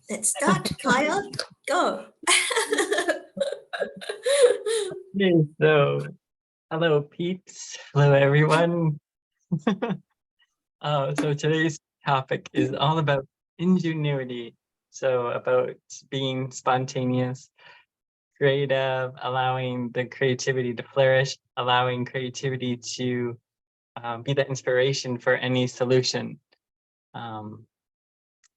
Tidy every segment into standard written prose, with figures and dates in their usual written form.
Let's start, Kyle. Go. Okay, so hello peeps, hello everyone. So today's topic is all about ingenuity. So about being spontaneous, creative, allowing the creativity to flourish, allowing creativity to be the inspiration for any solution.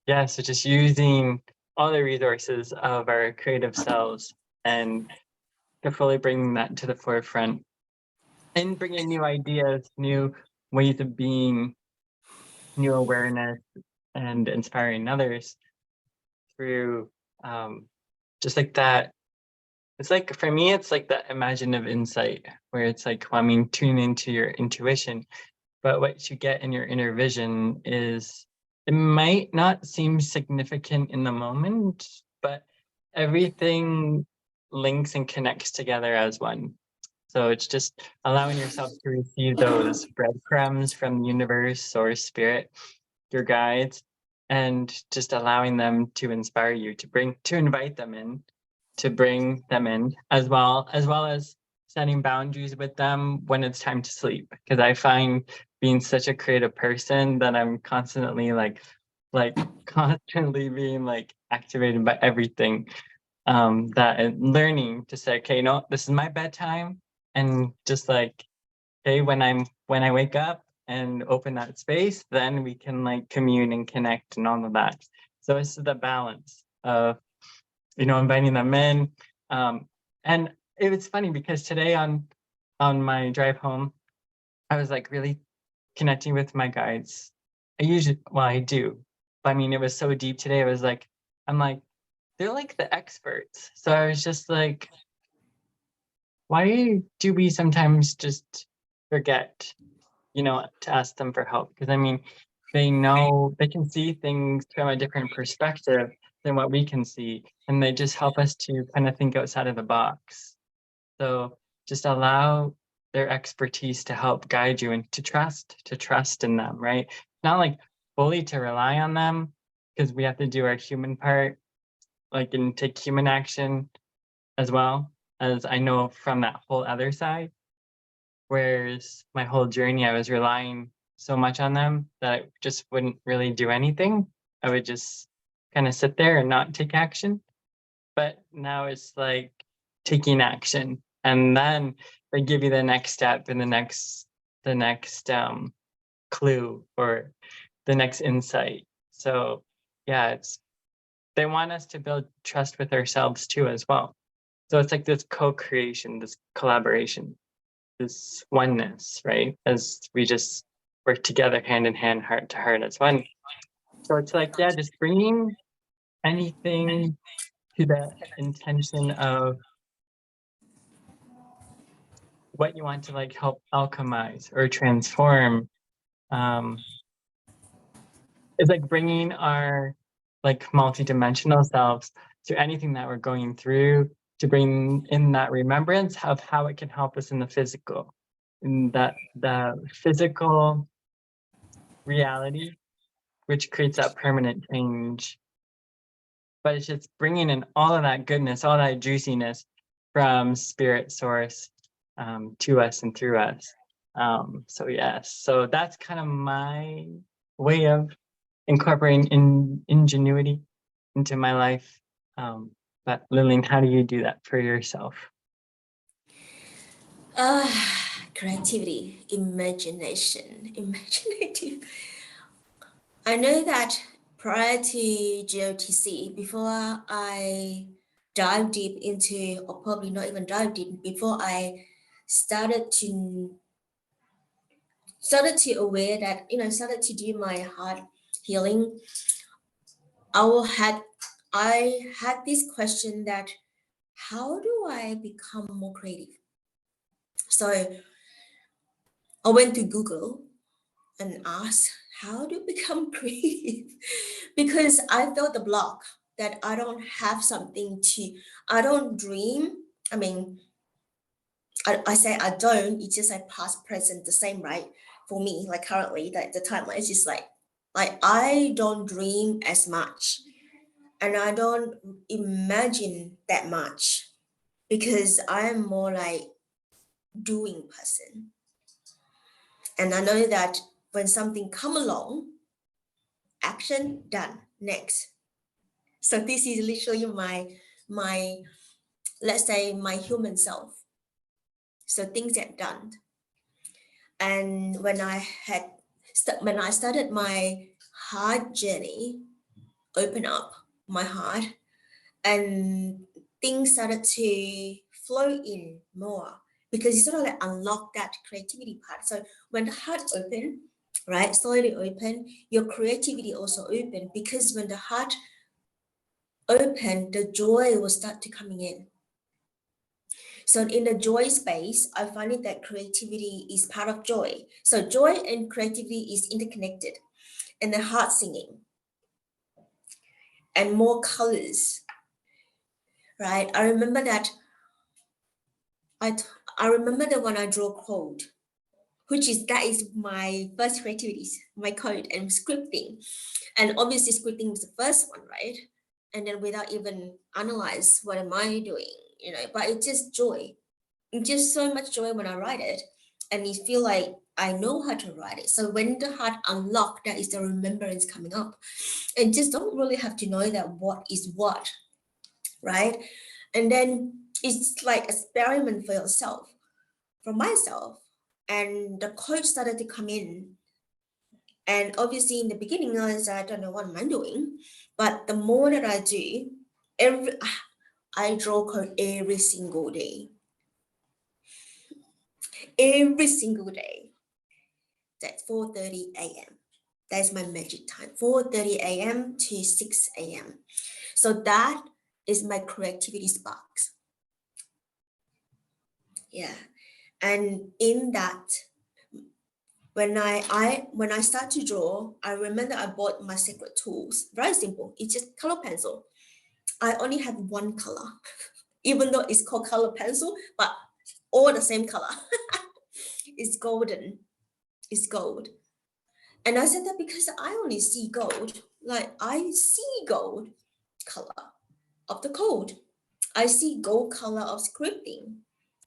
Yeah, so just using all the resources of our creative selves and to fully bring that to the forefront and bringing new ideas, new ways of being, new awareness, and inspiring others through just like that. It's like, for me, it's like that imaginative insight where it's like, well, I mean, tune into your intuition, but what you get in your inner vision is, it might not seem significant in the moment, but everything links and connects together as one. So it's just allowing yourself to receive those breadcrumbs from the universe or spirit, your guides, and just allowing them to inspire you, to invite them in, to bring them in, as well as setting boundaries with them when it's time to sleep. Because I find, being such a creative person, that I'm constantly constantly being like activated by everything. That and learning to say, okay, no, this is my bedtime, and just like, okay, when I wake up and open that space, then we can like commune and connect and all of that. So it's the balance of, inviting them in. And it was funny because today on my drive home, I was like really connecting with my guides. I do, but I mean, it was so deep today. I'm like, they're like the experts. So I was just like, why do we sometimes just forget, to ask them for help? Because I mean, they can see things from a different perspective than what we can see, and they just help us to kind of think outside of the box. So just allow their expertise to help guide you, and to trust in them, right? Not like fully to rely on them, because we have to do our human part, like, and take human action as well, as I know from that whole other side. Whereas my whole journey, I was relying so much on them that I just wouldn't really do anything. I would just kind of sit there and not take action. But now it's like taking action, and then they give you the next step and the next clue, or the next insight. So yeah, they want us to build trust with ourselves too as well. So it's like this co-creation, this collaboration, this oneness, right? As we just work together hand in hand, heart to heart as one. So it's like, yeah, just bringing anything to the intention of what you want to like help alchemize or transform. It's like bringing our like multidimensional selves to anything that we're going through, to bring in that remembrance of how it can help us in the physical, in that the physical reality, which creates that permanent change. But it's just bringing in all of that goodness, all that juiciness from spirit source, to us and through us. So yes, so that's kind of my way of incorporating ingenuity into my life. But Lillian, how do you do that for yourself? Creativity, imagination, imaginative. I know that prior to GOTC, before I dive deep into, or probably not even dive deep, before I started to aware that, started to do my heart healing, I had this question that, how do I become more creative? So I went to Google and asked, how to become creative? Because I felt the block that I don't have something to, I don't dream. I mean, I say I don't, it's just like past, present, the same, right? For me, like currently, the timeline is just like I don't dream as much. and I don't imagine that much because I'm more like doing person. And I know that when something come along, action done, next. So this is literally my let's say my human self. So things get done. And when I started my heart journey, open up my heart, and things started to flow in more because you sort of like unlock that creativity part. So when the heart open, right, slowly open, your creativity also open, because when the heart open, the joy will start to coming in. So in the joy space, I find it that creativity is part of joy. So joy and creativity is interconnected, and the heart singing and more colors, right? I remember that when I draw code, that is my first creativity, my code and scripting. And obviously scripting was the first one, right? And then without even analyze what am I doing, but it's just joy. It's just so much joy when I write it. And you feel like I know how to write it. So when the heart unlocked, that is the remembrance coming up. And just don't really have to know that what is what, right? And then it's like experiment for yourself, for myself. And the coach started to come in. And obviously in the beginning, I don't know what am I doing. But the more that I do, I draw code every single day. Every single day. That's 4:30 a.m. That's my magic time, 4:30 a.m. to 6 a.m. So that is my creativity sparks. Yeah. And in that, when I start to draw, I remember I bought my secret tools. Very simple. It's just color pencil. I only have one color, even though it's called color pencil, but all the same color. It's golden. It's gold. And I said that because I only see gold. Like I see gold color of the code. I see gold color of scripting.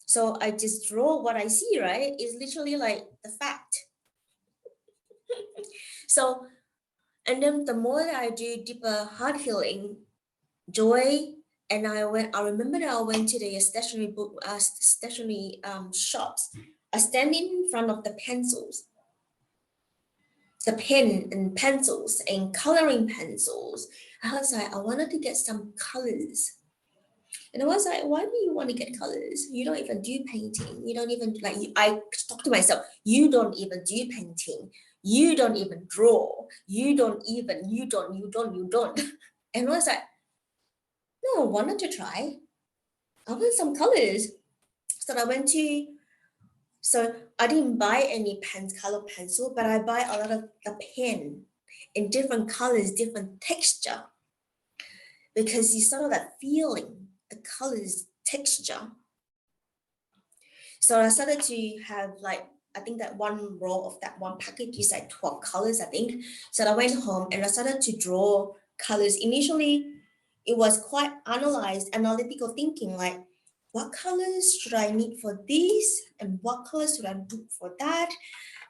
So I just draw what I see, right? It's literally like the fact. So, and then the more that I do deeper heart healing, joy, and I remember that I went to the stationery shops. I stand in front of the pencils, the pen and pencils and coloring pencils. I was like, I wanted to get some colors. And I was like, why do you want to get colors? You don't even do painting. You don't even I talk to myself, you don't even do painting. You don't even draw. You don't. And I was like, no, I wanted to try. I want some colors. So I didn't buy any color pencil, but I buy a lot of the pen in different colors, different texture, because you sort of that feeling, the colors, texture. So I started to have I think that one roll of that one package is like 12 colors, I think. So I went home and I started to draw colors. Initially, it was quite analytical thinking, like what colors should I need for this and what colors should I do for that?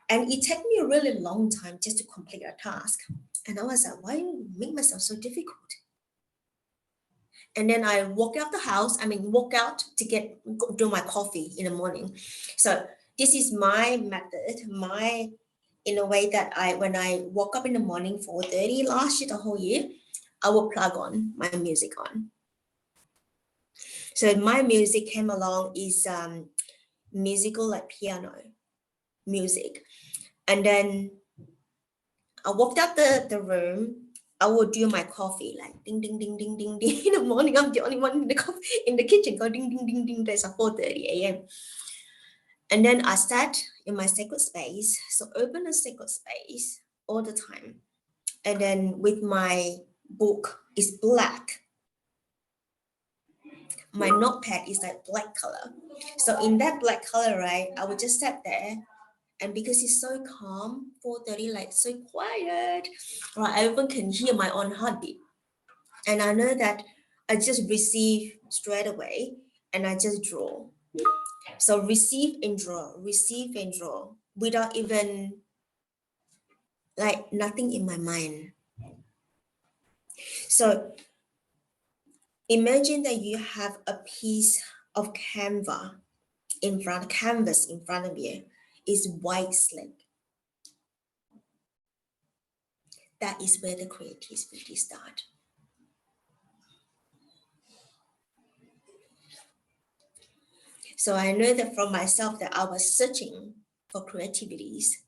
And it took me a really long time just to complete a task. And I was like, why make myself so difficult? And then I walk out to do my coffee in the morning. So this is my method, in a way that when I woke up in the morning, 4:30 last year, the whole year, I will plug on my music on. So my music came along is musical, like piano music. And then I walked out the room. I would do my coffee, like ding, ding, ding, ding, ding, ding. In the morning, I'm the only one in the kitchen, go ding, ding, ding, ding. There's a 4:30 a.m. And then I sat in my sacred space. So open a sacred space all the time. And then with my book is black. My notepad is like black color. So in that black color, right, I would just sit there. And because it's so calm, 4:30, like so quiet, right, I even can hear my own heartbeat. And I know that I just receive straight away and I just draw. So receive and draw without even like nothing in my mind. So imagine that you have a piece of canvas in front of you. Is white slate. That is where the creativity starts. So I know that from myself that I was searching for creativities,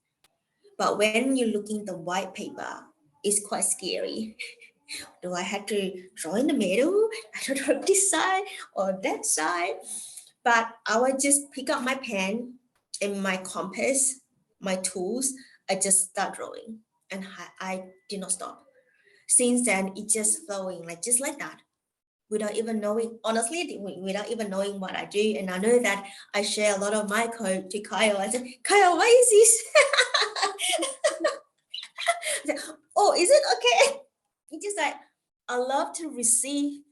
but when you're looking at the white paper, it's quite scary. Do I have to draw in the middle? I don't know this side or that side. But I would just pick up my pen and my compass, my tools. I just start drawing, and I did not stop. Since then, it's just flowing just like that, without even knowing. Honestly, without even knowing what I do. And I know that I share a lot of my code to Kyle. I said, Kyle, what is this? I said, oh, is it okay? It's just like I love to receive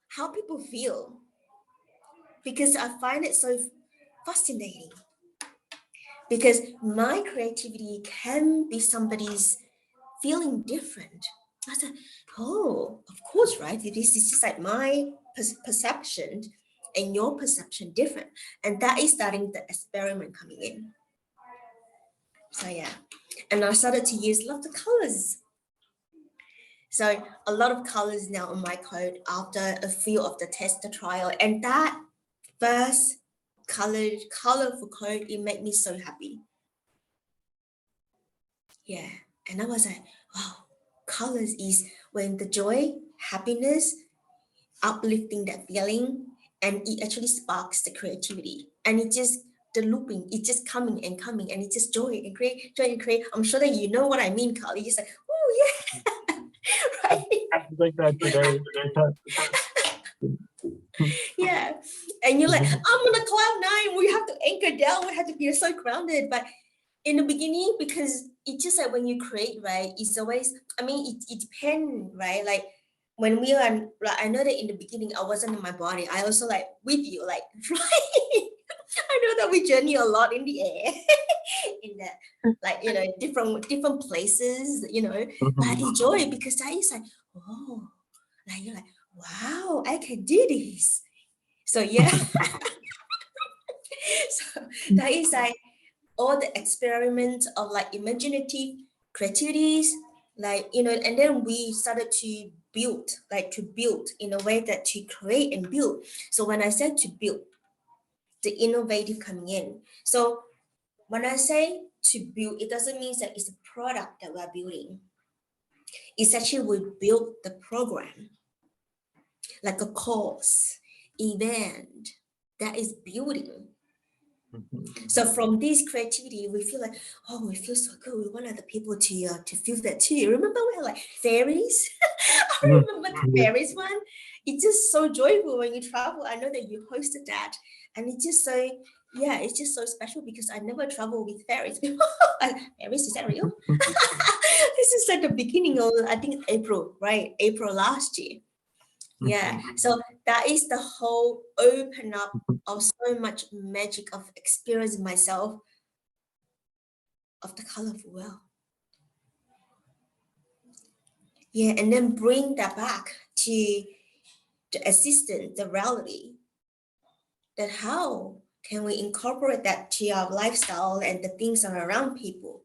how people feel because I find it so fascinating. Because my creativity can be somebody's feeling different. I said, oh, of course, right? This is just like my perception and your perception different. And that is starting the experiment coming in. So yeah, and I started to use lots of colors. So a lot of colors now on my code after a few of the test trial. And that first colorful code, it made me so happy. Yeah. And I was like, wow, colors is when the joy, happiness, uplifting that feeling, and it actually sparks the creativity. And it just, the looping, it's just coming and coming, and it's just joy and create. I'm sure that you know what I mean, Carl. You're just like, oh, yeah. Right? Like that today. Yeah. And you're like, I'm on a cloud nine. We have to anchor down. We have to be so grounded. But in the beginning, because it's just like when you create, right, it's always, I mean, it depends, right? Like when we are, like, I know that in the beginning, I wasn't in my body. I also like with you, like, right? I know that we journey a lot in the air, in that, like, different places, but enjoy because that is like, oh, like you're like, wow, I can do this. So yeah. So that is like all the experiments of like imaginative creativities, and then we started to build in a way that to create and build. So when I said to build, the innovative coming in. So when I say to build, it doesn't mean that it's a product that we're building. It's actually we build the program, like a course, event that is building. So from this creativity, we feel like, oh, we feel so good. We want other people to feel that too. Remember we had like fairies? I remember the fairies one. It's just so joyful when you travel. I know that you hosted that, and it's just so, yeah, it's just so special because I never traveled with fairies before. Fairies, is that real? This is like the beginning of, I think, April, right? April last year. Yeah, so that is the whole open up of so much magic of experience myself of the colorful world. Yeah, and then bring that back to the assistant, the reality. That how can we incorporate that to our lifestyle and the things that are around people?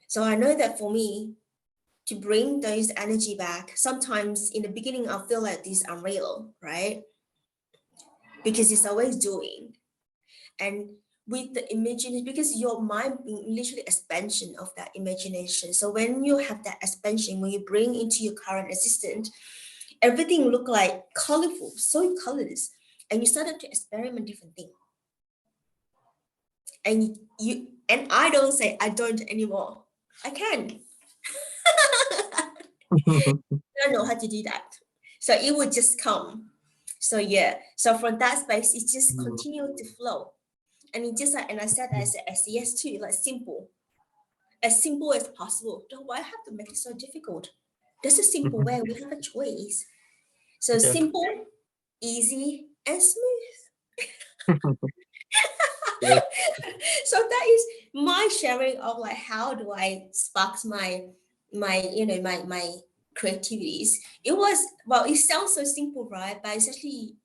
So I know that for me, to bring those energy back, sometimes in the beginning I feel like this unreal, right? Because it's always doing. And with the imagination, because your mind being literally expansion of that imagination. So when you have that expansion, when you bring into your current assistant, everything look like colorful, so colors, and you started to experiment different things. And I don't say I don't anymore. I can. I don't know how to do that. So it would just come. So yeah. So from that space, it just continued to flow. And it just like, and I said as SES too, like simple. as simple as possible. Don't why have to make it so difficult? There's a simple way. We have a choice. So Okay. simple, easy, and smooth. Yes. So that is my sharing of like how do I spark my creativities. It was, well, it sounds so simple, right? But it's actually,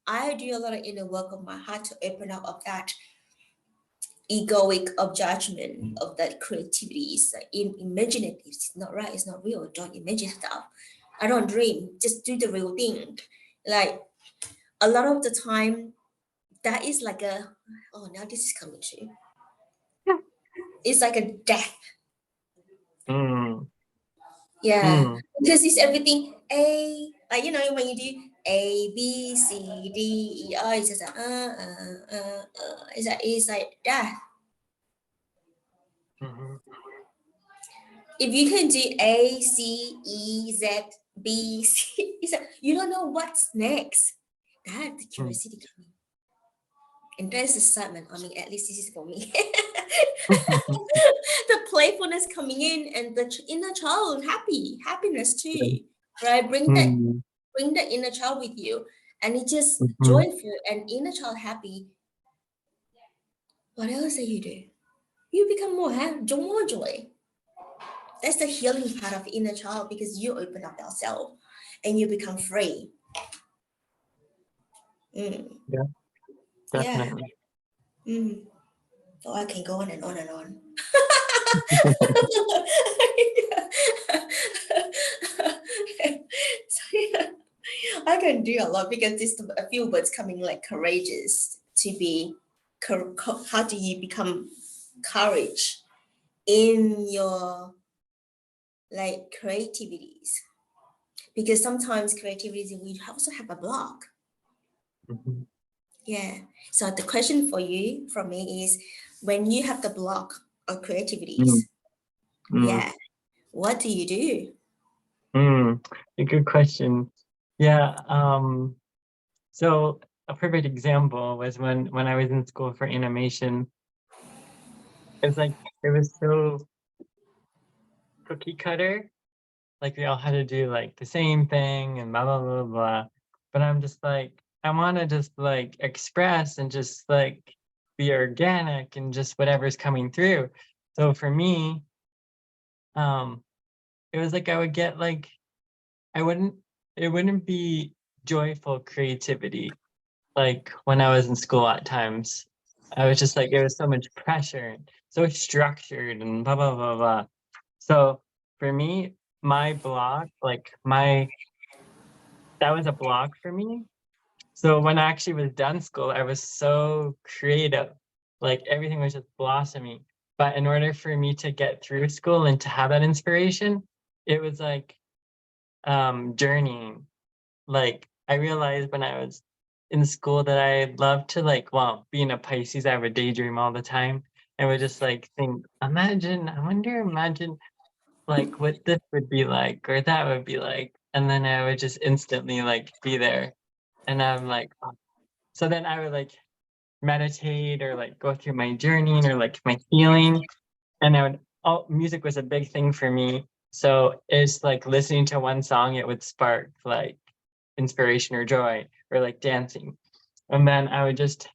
I do a lot of inner work of my heart to open up of that egoic of judgment of that creativity. Is in imaginative. It's not right. It's not real. Don't imagine stuff. I don't dream. Just do the real thing. Like a lot of the time, that is like a, oh, now this is coming true. It's like a death. Mm. Yeah, Mm. because it's everything A, like when you do A B C D E I, it's just like it's like that. Mhm. If you can do A C E Z B C, it's like you don't know what's next. That's the Mm. curiosity coming, and there's excitement. I mean, at least this is for me. The playfulness coming in and the inner child happiness Yeah. too, right? Mm. Bring the inner child with you, and it's just Mhm. joyful and inner child happy. What else do? You become more joy. That's the healing part of inner child because you open up yourself and you become free. Mm, Yeah, yeah. definitely. Mm. So I can go on and on and on. So yeah, I can do a lot because this a few words coming like courageous to be. How do you become courage in your like creativities? Because sometimes creativity we also have a block. Mhm. Yeah. So the question for you from me is, when you have the block of Mm. creativities, Mm. yeah, what do you do? Mm. A good question. Yeah. So a perfect example was when I was in school for animation. It was like it was so cookie cutter. Like we all had to do like the same thing and blah blah blah blah. But I'm just like I want to just like express and just like be organic and just whatever's coming through. So for me, um, it was like I would get like I wouldn't it wouldn't be joyful creativity like when I was in school at times. I was just like it was so much pressure, and so structured and blah blah blah blah. So for me, my block, like my that was a block for me. So when I actually was done school, I was so creative. Like everything was just blossoming. But in order for me to get through school and to have that inspiration, it was like journeying. Like I realized when I was in school that I love to like, well, being a Pisces, I would daydream all the time. I would just like think, imagine like what this would be like or that would be like. And then I would just instantly like be there. And I'm like, oh. So then I would like meditate or like go through my journey or like my feeling. And I would, oh, music was a big thing for me. So it's like listening to one song, it would spark like inspiration or joy or like dancing. And then I would just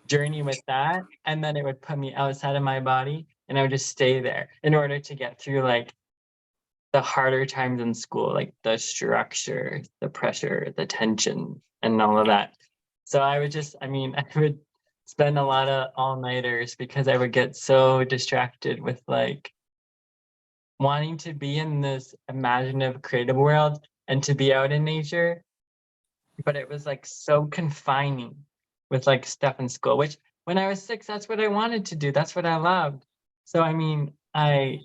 journey with that. And then it would put me outside of my body and I would just stay there in order to get through like the harder times in school, like the structure, the pressure, the tension, and all of that. So I would just, I mean, I would spend a lot of all-nighters because I would get so distracted with like wanting to be in this imaginative, creative world and to be out in nature. But it was like so confining with like stuff in school, which when I was 6, that's what I wanted to do. That's what I loved. So I mean, I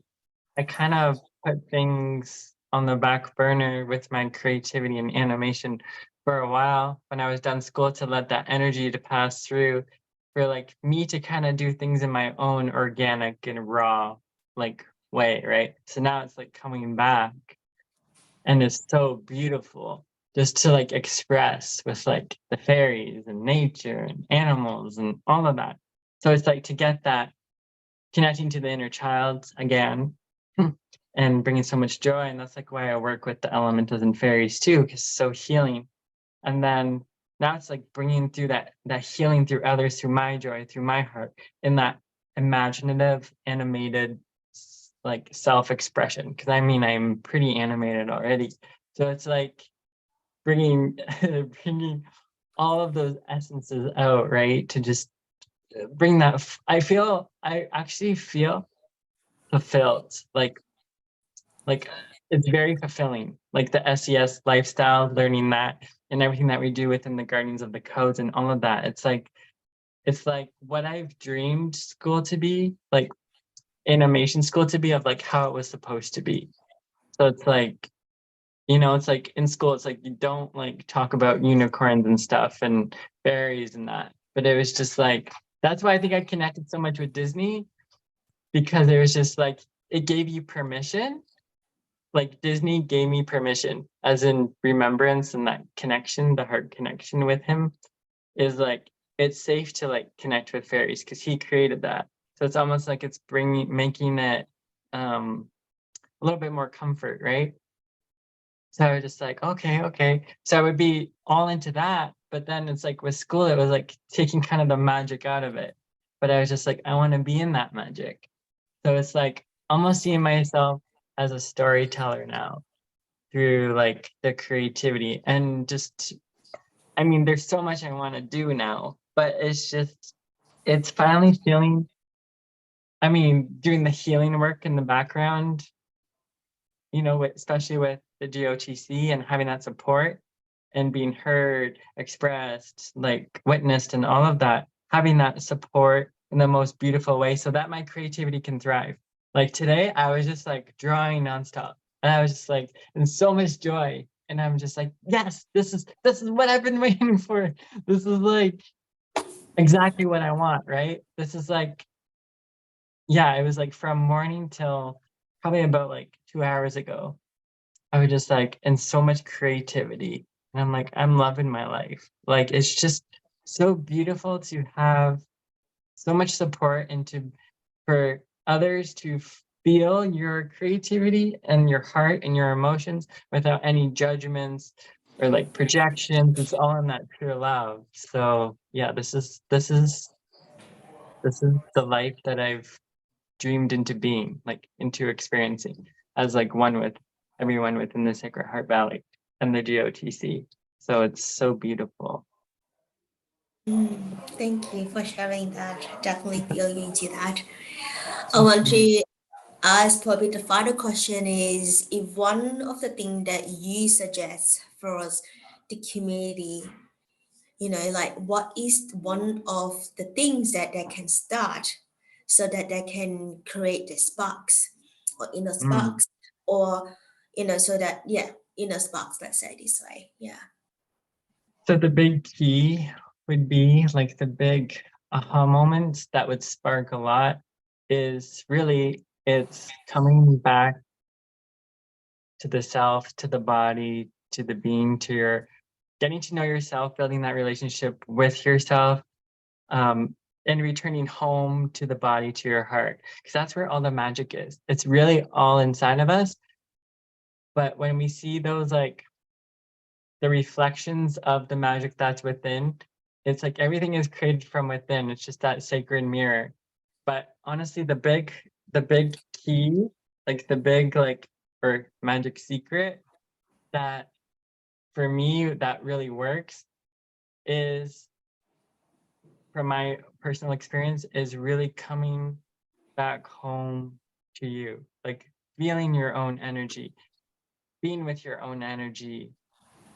kind of put things on the back burner with my creativity and animation for a while when I was done school to let that energy to pass through for like me to kind of do things in my own organic and raw like way, right? So now it's like coming back and it's so beautiful just to like express with like the fairies and nature and animals and all of that. So it's like to get that connecting to the inner child again and bringing so much joy. And that's like why I work with the elementals and fairies too, because it's so healing. And then now it's like bringing through that healing through others, through my joy, through my heart, in that imaginative, animated, like self-expression. Because I mean, I'm pretty animated already. So it's like bringing bringing all of those essences out, right? To just bring that. I actually feel fulfilled. Like it's very fulfilling. Like the SES lifestyle, learning that and everything that we do within the Guardians of the Codes and all of that. It's like what I've dreamed school to be, like animation school to be, of like how it was supposed to be. So it's like, it's like in school, it's like you don't like talk about unicorns and stuff and fairies and that. But it was just like, that's why I think I connected so much with Disney, because it was just like, it gave you permission. Like Disney gave me permission, as in remembrance, and that connection, the heart connection with him is like, it's safe to like connect with fairies because he created that. So it's almost like it's making it a little bit more comfort, right? So I was just like, okay. So I would be all into that. But then it's like with school, it was like taking kind of the magic out of it. But I was just like, I want to be in that magic. So it's like almost seeing myself as a storyteller now through like the creativity and just, I mean, there's so much I want to do now, but it's finally feeling, I mean, doing the healing work in the background, especially with the GOTC and having that support and being heard, expressed, like witnessed, and all of that, having that support in the most beautiful way so that my creativity can thrive. Like today, I was just like drawing nonstop, and I was just like in so much joy. And I'm just like, yes, this is what I've been waiting for. This is like exactly what I want, right? This is like, yeah, it was like from morning till probably about like 2 hours ago. I was just like in so much creativity. And I'm like, I'm loving my life. Like it's just so beautiful to have so much support and for others to feel your creativity and your heart and your emotions without any judgments or like projections. It's all in that pure love. So yeah, this is the life that I've dreamed into being, like into experiencing as like one with everyone within the Sacred Heart Valley and the GOTC. So it's so beautiful. Thank you for sharing that. Definitely feel you into that. I want to ask probably the final question is if one of the things that you suggest for us, the community, like what is one of the things that they can start so that they can create the sparks or inner Mm. sparks or, so that, yeah, inner sparks, let's say this way. Yeah. So the big key would be like the big aha moments that would spark a lot is really it's coming back to the self, to the body, to the being, to your getting to know yourself, building that relationship with yourself, and returning home to the body, to your heart, because that's where all the magic is. It's really all inside of us. But when we see those, like the reflections of the magic that's within, it's like everything is created from within. It's just that sacred mirror. But honestly, the big key, like the big, like, or magic secret that for me that really works is, from my personal experience, is really coming back home to you, like feeling your own energy, being with your own energy,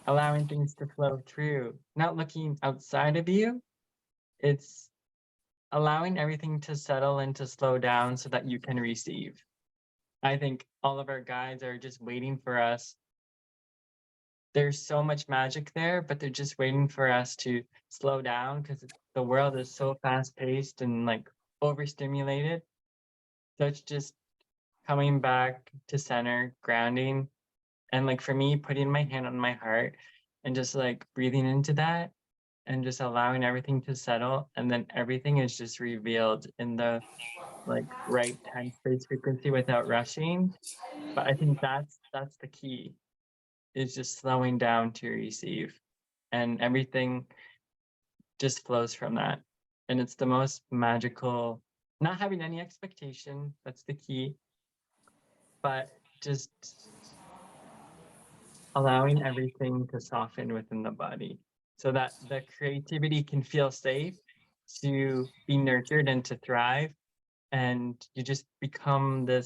allowing things to flow through, not looking outside of you. It's allowing everything to settle and to slow down so that you can receive. I think all of our guides are just waiting for us. There's so much magic there, but they're just waiting for us to slow down because the world is so fast paced and like overstimulated. So it's just coming back to center, grounding, and like for me, putting my hand on my heart and just like breathing into that and just allowing everything to settle. And then everything is just revealed in the like right time space frequency without rushing. But I think that's the key, is just slowing down to receive, and everything just flows from that. And it's the most magical, not having any expectation, that's the key, but just allowing everything to soften within the body so that the creativity can feel safe to be nurtured and to thrive. And you just become the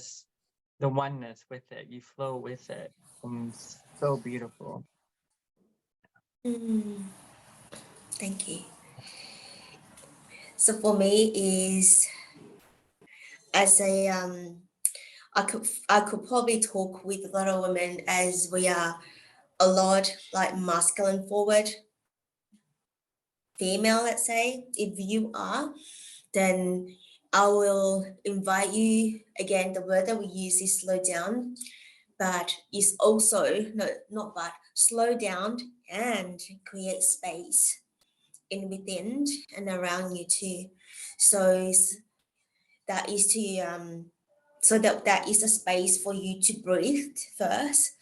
oneness with it, you flow with it, and it's so beautiful. Thank you. So for me is, as a I could probably talk with a lot of women, as we are a lot like masculine forward female, let's say. If you are, then I will invite you again. The word that we use is slow down, but it's also not but slow down and create space in within and around you too. So that is to so that is a space for you to breathe first,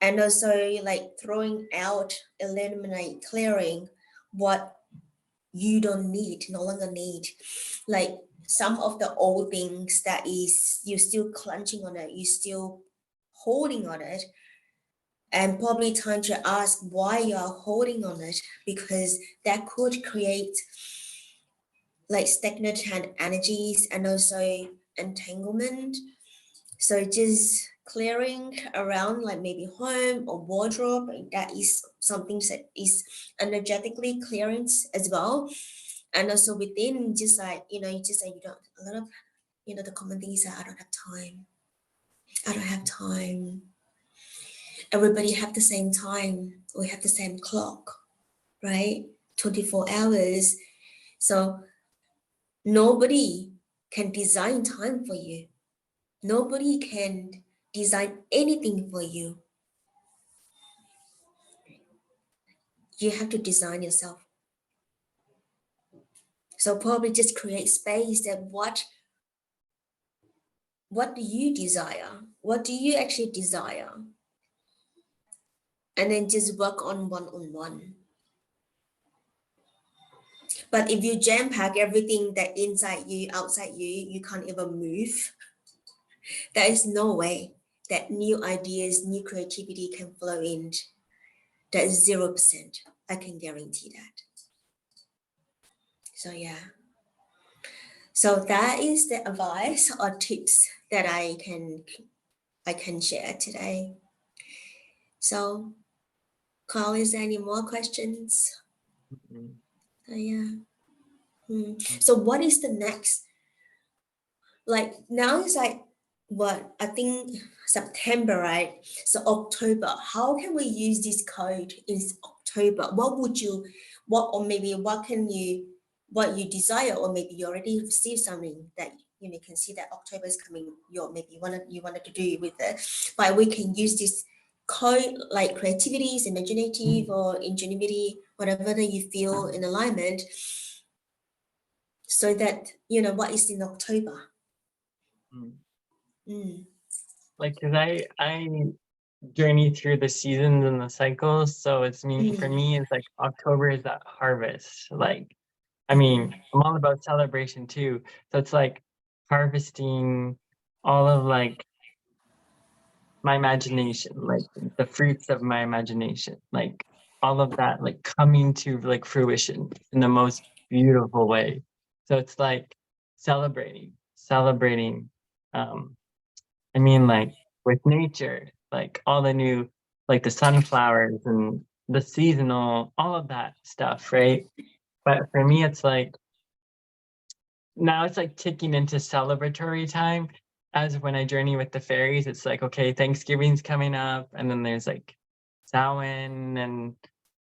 and also like throwing out, eliminate, clearing what you don't need, no longer need, like some of the old things that is you're still clenching on it, you still holding on it, and probably time to ask why you are holding on it, because that could create like stagnant energies and also entanglement. So just clearing around, like maybe home or wardrobe, that is something that is energetically clearance as well. And also within, just like, you just say you don't, a lot of, the common things are, I don't have time. I don't have time. Everybody have the same time. We have the same clock, right? 24 hours. So nobody can design time for you. Nobody can design anything for you. You have to design yourself. So probably just create space that what do you desire? What do you actually desire? And then just work on one. But if you jam pack everything that inside you, outside you, you can't even move. There is no way that new ideas, new creativity can flow in. That is 0%. I can guarantee that. So yeah. So that is the advice or tips that I can share today. So Carl, is there any more questions? So yeah. So what is the next? Like now it's like what I think September, right? So October. How can we use this code in October? What you desire, or maybe you already received something that you can see that October is coming. You wanted to do with it, but we can use this code like creativity, imaginative, or ingenuity, whatever that you feel in alignment, so that what is in October. Like, cause I journey through the seasons and the cycles, so it's for me, it's like October is that harvest. Like, I mean, I'm all about celebration too, so it's like harvesting all of like my imagination, like the fruits of my imagination, like all of that, like coming to like fruition in the most beautiful way. So it's like celebrating. I mean, like with nature, like all the new, like the sunflowers and the seasonal, all of that stuff, right? But for me, it's like now it's like ticking into celebratory time. As when I journey with the fairies, it's like, okay, Thanksgiving's coming up, and then there's like Samhain and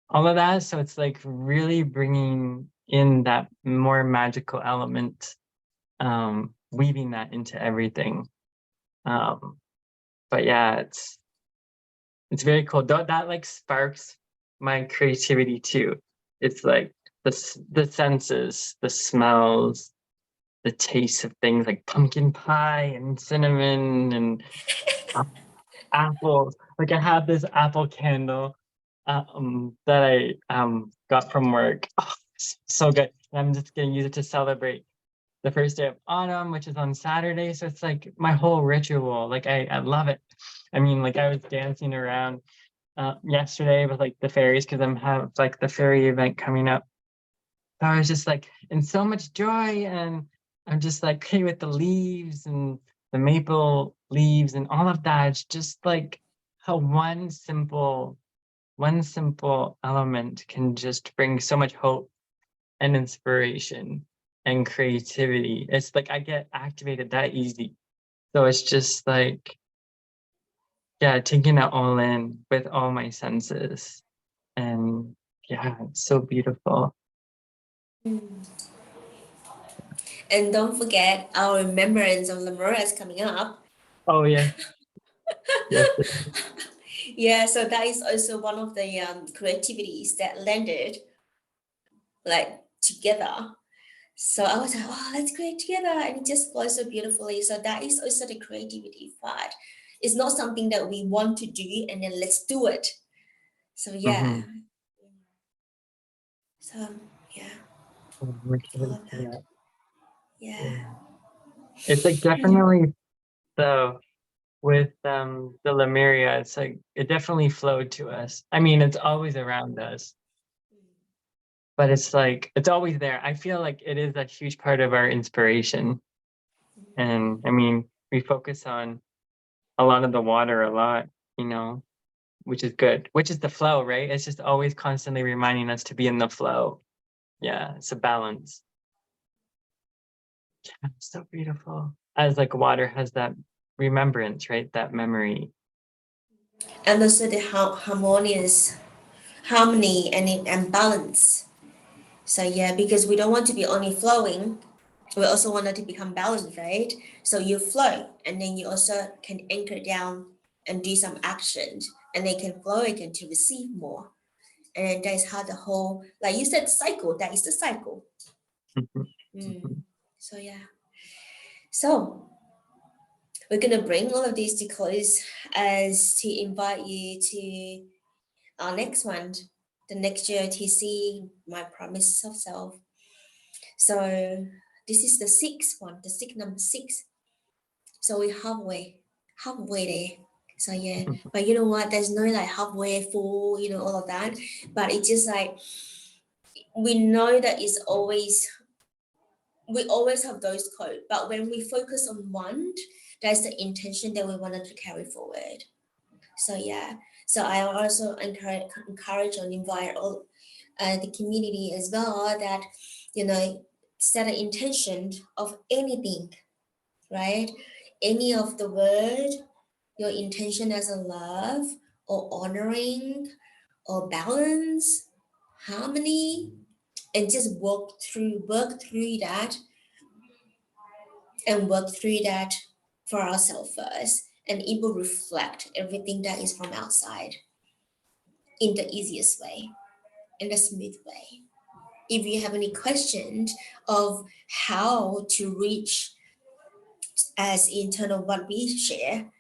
all of that. So it's like really bringing in that more magical element, weaving that into everything. But yeah, it's very cool. That like sparks my creativity too. It's like the senses, the smells, the taste of things like pumpkin pie and cinnamon and apples. Like I have this apple candle that I got from work. Oh, so good. And I'm just gonna use it to celebrate the first day of autumn, which is on Saturday. So it's like my whole ritual. Like I love it. I mean, like I was dancing around yesterday with like the fairies because I'm have like the fairy event coming up. So I was just like in so much joy, and I'm just like okay with the leaves and the maple leaves and all of that. It's just like how one simple element can just bring so much hope and inspiration and creativity. It's like I get activated that easy. So it's just like, yeah, taking it all in with all my senses. And yeah, it's so beautiful. And don't forget our remembrance of Lemuria is coming up. Oh yeah. Yes. Yeah, so that is also one of the creativities that landed like together. So I was like, oh, let's create together, and it just flows so beautifully. So that is also the creativity part. It's not something that we want to do and then let's do it. So yeah. Mm-hmm. So yeah, I'm all excited of for that. that. Yeah. Yeah. It's like definitely the with the Lemuria, it's like it definitely flowed to us. I mean, it's always around us, but it's like it's always there. I feel like it is a huge part of our inspiration. And I mean, we focus on a lot of the water a lot, you know, which is good, which is the flow, right? It's just always constantly reminding us to be in the flow. Yeah, it's a balance. Yeah, it's so beautiful. As like water has that remembrance, right? That memory. And also the harmonious harmony and balance. So yeah, because we don't want to be only flowing, we also want it to become balanced, right? So you flow and then you also can anchor down and do some actions and they can flow again to receive more. And then that's how the whole, like you said, cycle, that is the cycle. Mhm, Mm. mhm. So yeah. So we're gonna bring all of these to close as to invite you to our next one, the next GOTC, my promise of self. So this is the sixth one, the sick number six. So we're halfway there. So yeah, but you know what? There's no like halfway full, all of that. But it's just like we know that it's always we always have those codes. But when we focus on one, that's the intention that we wanted to carry forward. So yeah. So I also encourage and invite all the community as well that set an intention of anything, right? Any of the word, your intention as a love or honoring or balance, harmony, and just work through that and work through that for ourselves first. And it will reflect everything that is from outside in the easiest way, in the smooth way. If you have any questions of how to reach as internal what we share,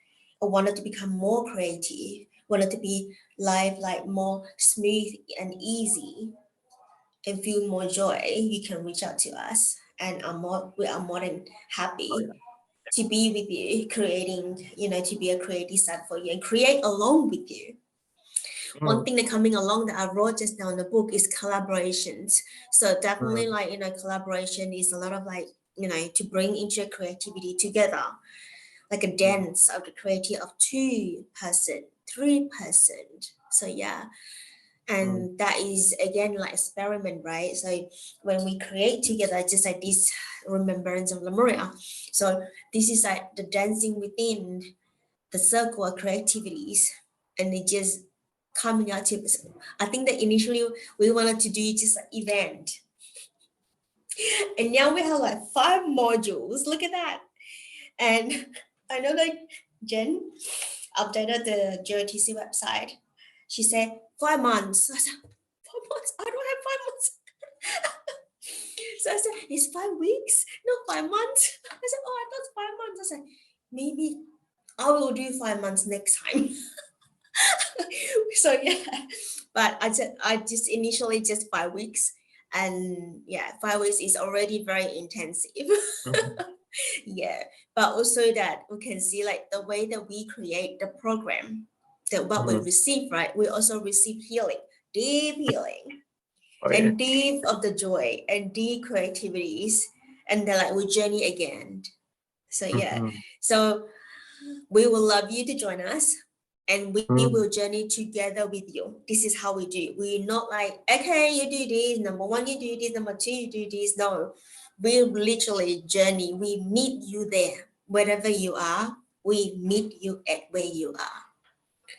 or wanted to become more creative, wanted to be life like more smooth and easy and feel more joy, you can reach out to us. And we are more than Oh happy to be with you, creating, to be a creative side for you and create along with you. yeah. One thing that coming along that I wrote just now in the book is collaborations. So definitely Mm, like, collaboration is a lot of like, to bring into your creativity together, like a mm, dance of the creativity of 2%, 3%. So yeah. mm, And that is again like experiment, right? So when we create together, just like this remembrance of Lemuria. So this is like the dancing within the circle of creativities, and it just coming out to. I think that initially we wanted to do just an event, and now we have like 5 modules. Look at that. And I know that Jen updated the GOTC website. She said 5 months. I said, 5 months? I don't have 5 months. So I said, it's 5 weeks, no 5 months. I said, oh, I thought 5 months. I said, maybe I will do 5 months next time. So yeah, but I just initially just 5 weeks, and yeah, 5 weeks is already very intensive. Mhm. Yeah, but also that we can see like the way that we create the program, that what we Mhm. receive, right? We also receive healing, deep healing, Oh, yeah. and deep of the joy and deep creativities, and then like we journey again. So yeah, Mhm. so we will love you to join us, and we Mhm. will journey together with you. This is how we do. We're not like, okay, you do this, number one, you do this, number two, you do this. No, we literally journey. We meet you there, wherever you are. We meet you at where you are.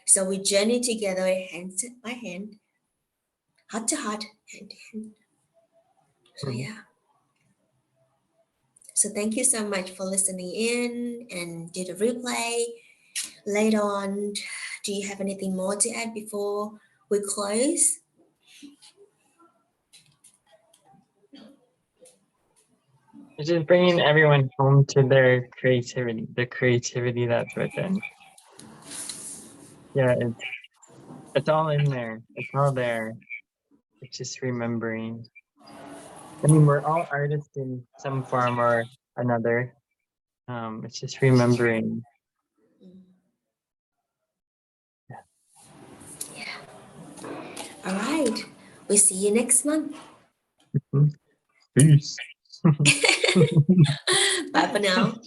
So we journey together, hand by hand, heart to heart, hand to hand. So Mhm. yeah. So thank you so much for listening in and do the replay later on. Do you have anything more to add before we close? It's just bringing everyone home to their creativity, the creativity that's within. Yeah, it's all in there. It's all there. It's just remembering. I mean, we're all artists in some form or another. It's just remembering. All right. We'll see you next month. Mhm. Peace. Bye for now.